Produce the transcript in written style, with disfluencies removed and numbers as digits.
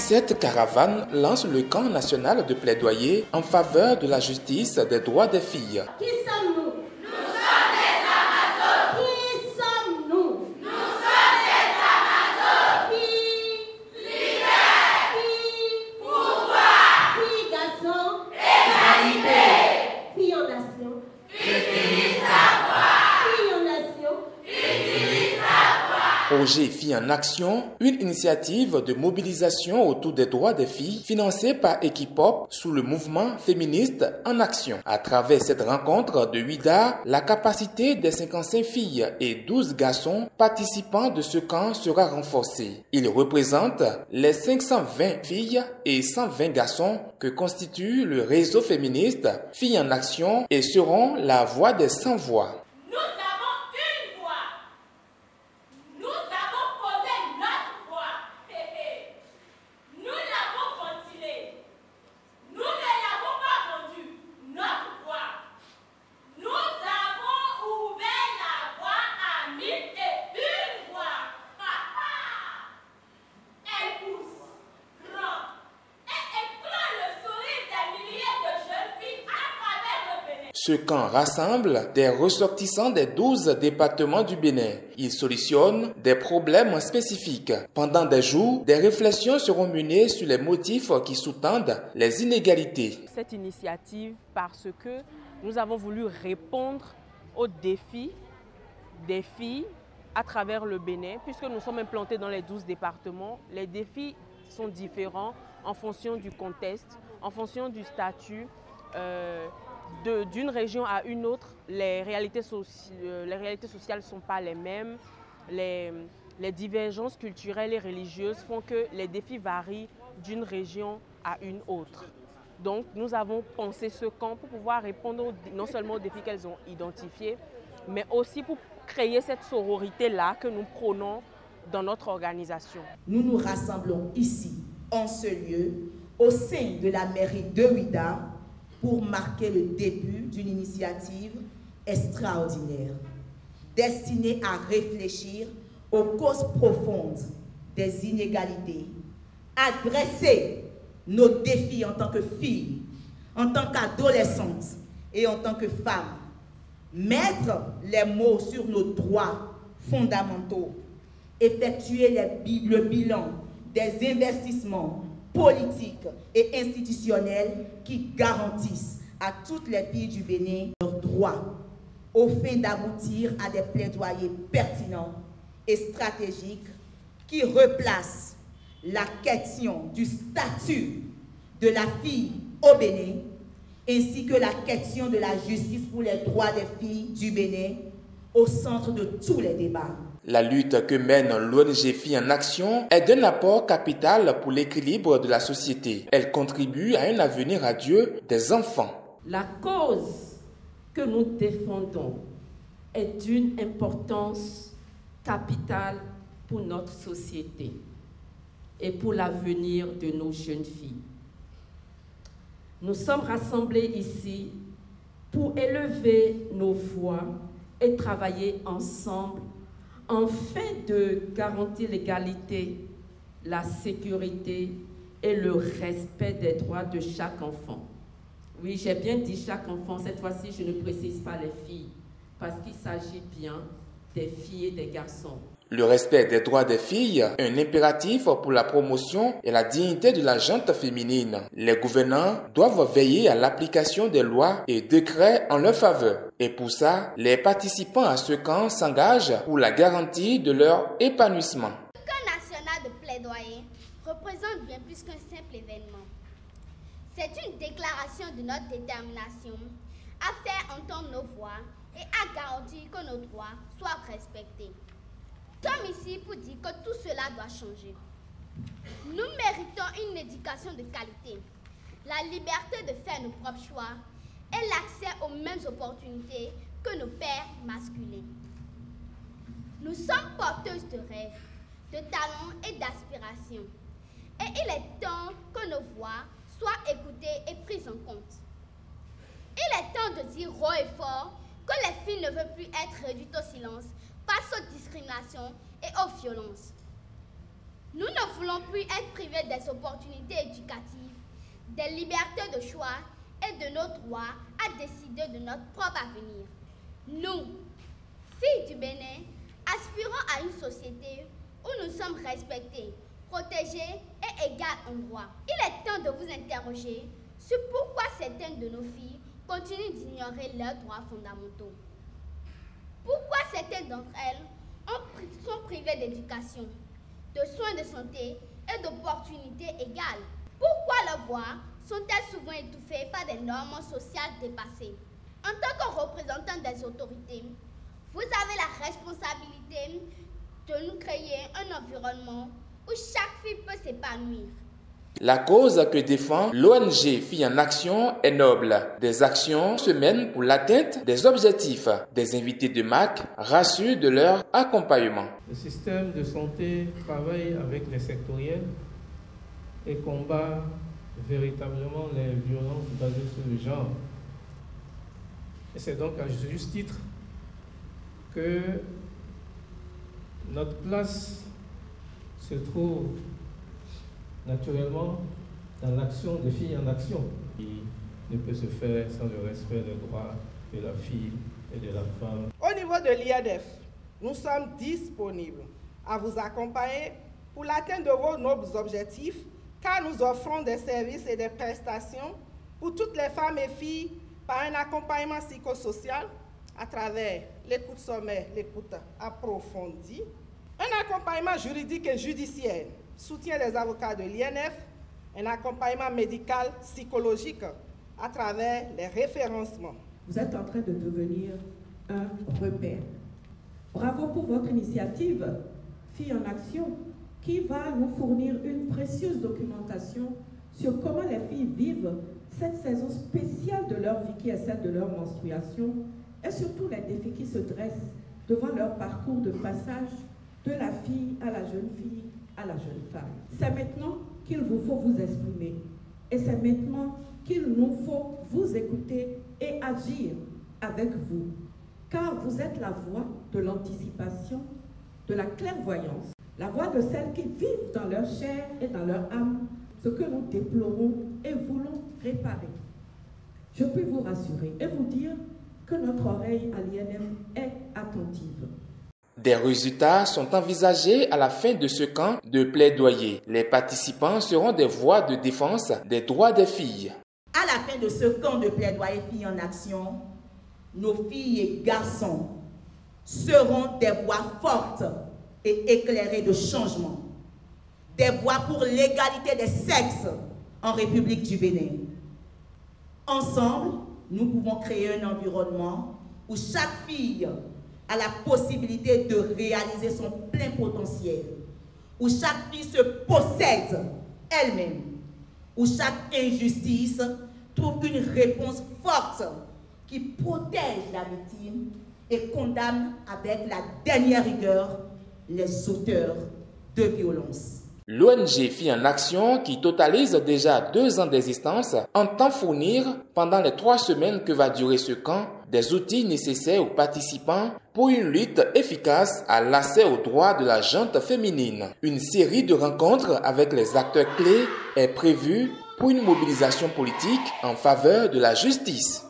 Cette caravane lance le camp national de plaidoyer en faveur de la justice des droits des filles. Qui sommes-nous? Nous sommes des Amazones. Qui sommes-nous? Nous sommes des Amazones. Filles, Libères. filles, Pouvoir. filles, garçons, Égalité. filles en nation, Utilise la voix. filles en nation. Utilise la voix. Projet Filles en Action, une initiative de mobilisation autour des droits des filles financée par Equipop sous le mouvement féministe en action. À travers cette rencontre de 8 dates, la capacité des 55 filles et 12 garçons participants de ce camp sera renforcée. Ils représentent les 520 filles et 120 garçons que constitue le réseau féministe Filles en Action et seront la voix des sans voix. Nous avons une voix. Nous avons posé notre voix. Nous l'avons ventilée. Nous ne l'avons pas vendue. Notre voix. Nous avons ouvert la voie à 1001 voix. Elle pousse, grand, et éclate le sourire des milliers de jeunes filles à travers le Bénin. Ce camp rassemble des ressortissants des 12 départements du Bénin. Il solutionne des problèmes spécifiques. Pendant des jours, des réflexions seront menées sur les motifs qui sous-tendent les inégalités. Cette initiative parce que nous avons voulu répondre aux défis des filles à travers le Bénin, puisque nous sommes implantés dans les 12 départements. Les défis sont différents en fonction du contexte, en fonction du statut. D'une région à une autre, les réalités sociales ne sont pas les mêmes. Les divergences culturelles et religieuses font que les défis varient d'une région à une autre. Donc nous avons pensé ce camp pour pouvoir répondre non seulement aux défis qu'elles ont identifiés, mais aussi pour créer cette sororité-là que nous prônons dans notre organisation. Nous nous rassemblons ici, en ce lieu, au sein de la mairie de Ouidah, pour marquer le début d'une initiative extraordinaire, destinée à réfléchir aux causes profondes des inégalités, adresser nos défis en tant que filles, en tant qu'adolescentes et en tant que femmes, mettre les mots sur nos droits fondamentaux, effectuer le bilan des investissements politiques et institutionnels qui garantissent à toutes les filles du Bénin leurs droits, au fin d'aboutir à des plaidoyers pertinents et stratégiques qui replacent la question du statut de la fille au Bénin, ainsi que la question de la justice pour les droits des filles du Bénin au centre de tous les débats. La lutte que mène l'ONG Filles en Action est d'un apport capital pour l'équilibre de la société. Elle contribue à un avenir radieux des enfants. La cause que nous défendons est d'une importance capitale pour notre société et pour l'avenir de nos jeunes filles. Nous sommes rassemblés ici pour élever nos voix et travailler ensemble afin de garantir l'égalité, la sécurité et le respect des droits de chaque enfant. Oui, j'ai bien dit chaque enfant, cette fois-ci je ne précise pas les filles, parce qu'il s'agit bien des filles et des garçons. Le respect des droits des filles est un impératif pour la promotion et la dignité de la gente féminine. Les gouvernants doivent veiller à l'application des lois et décrets en leur faveur. Et pour ça, les participants à ce camp s'engagent pour la garantie de leur épanouissement. Le camp national de plaidoyer représente bien plus qu'un simple événement. C'est une déclaration de notre détermination à faire entendre nos voix et à garantir que nos droits soient respectés. Nous sommes ici pour dire que tout cela doit changer. Nous méritons une éducation de qualité, la liberté de faire nos propres choix et l'accès aux mêmes opportunités que nos pères masculins. Nous sommes porteuses de rêves, de talents et d'aspirations. Et il est temps que nos voix soient écoutées et prises en compte. Il est temps de dire haut et fort que les filles ne veulent plus être réduites au silence face aux discriminations et aux violences. Nous ne voulons plus être privés des opportunités éducatives, des libertés de choix et de nos droits à décider de notre propre avenir. Nous, filles du Bénin, aspirons à une société où nous sommes respectés, protégés et égales en droit. Il est temps de vous interroger sur pourquoi certaines de nos filles continuent d'ignorer leurs droits fondamentaux. Pourquoi certaines d'entre elles sont privées d'éducation, de soins de santé et d'opportunités égales? Pourquoi leurs voix sont-elles souvent étouffées par des normes sociales dépassées? En tant que représentant des autorités, vous avez la responsabilité de nous créer un environnement où chaque fille peut s'épanouir. La cause que défend l'ONG Filles en Action est noble. Des actions se mènent pour l'atteinte des objectifs. Des invités de MAC rassurent de leur accompagnement. Le système de santé travaille avec les sectoriels et combat véritablement les violences basées sur le genre. Et c'est donc à juste titre que notre place se trouve naturellement dans l'action des filles en action, qui ne peut se faire sans le respect des droits de la fille et de la femme. Au niveau de l'IADF, nous sommes disponibles à vous accompagner pour l'atteinte de vos nobles objectifs, car nous offrons des services et des prestations pour toutes les femmes et filles par un accompagnement psychosocial à travers l'écoute sommaire, l'écoute approfondie, un accompagnement juridique et judiciaire, soutien des avocats de l'INF, un accompagnement médical psychologique à travers les référencements. Vous êtes en train de devenir un repère. Bravo pour votre initiative Filles en Action, qui va nous fournir une précieuse documentation sur comment les filles vivent cette saison spéciale de leur vie qui est celle de leur menstruation et surtout les défis qui se dressent devant leur parcours de passage de la fille à la jeune fille à la jeune femme. C'est maintenant qu'il vous faut vous exprimer et c'est maintenant qu'il nous faut vous écouter et agir avec vous, car vous êtes la voix de l'anticipation, de la clairvoyance, la voix de celles qui vivent dans leur chair et dans leur âme ce que nous déplorons et voulons réparer. Je peux vous rassurer et vous dire que notre oreille à l'INF est attentive. Des résultats sont envisagés à la fin de ce camp de plaidoyer. Les participants seront des voix de défense des droits des filles. À la fin de ce camp de plaidoyer Filles en Action, nos filles et garçons seront des voix fortes et éclairées de changement, des voix pour l'égalité des sexes en République du Bénin. Ensemble, nous pouvons créer un environnement où chaque fille a la possibilité de réaliser son plein potentiel, où chaque fille se possède elle-même, où chaque injustice trouve une réponse forte qui protège la victime et condamne avec la dernière rigueur les auteurs de violences. L'ONG Filles en Action, qui totalise déjà 2 ans d'existence, entend fournir, pendant les 3 semaines que va durer ce camp, des outils nécessaires aux participants pour une lutte efficace à l'accès aux droits de la gente féminine. Une série de rencontres avec les acteurs clés est prévue pour une mobilisation politique en faveur de la justice.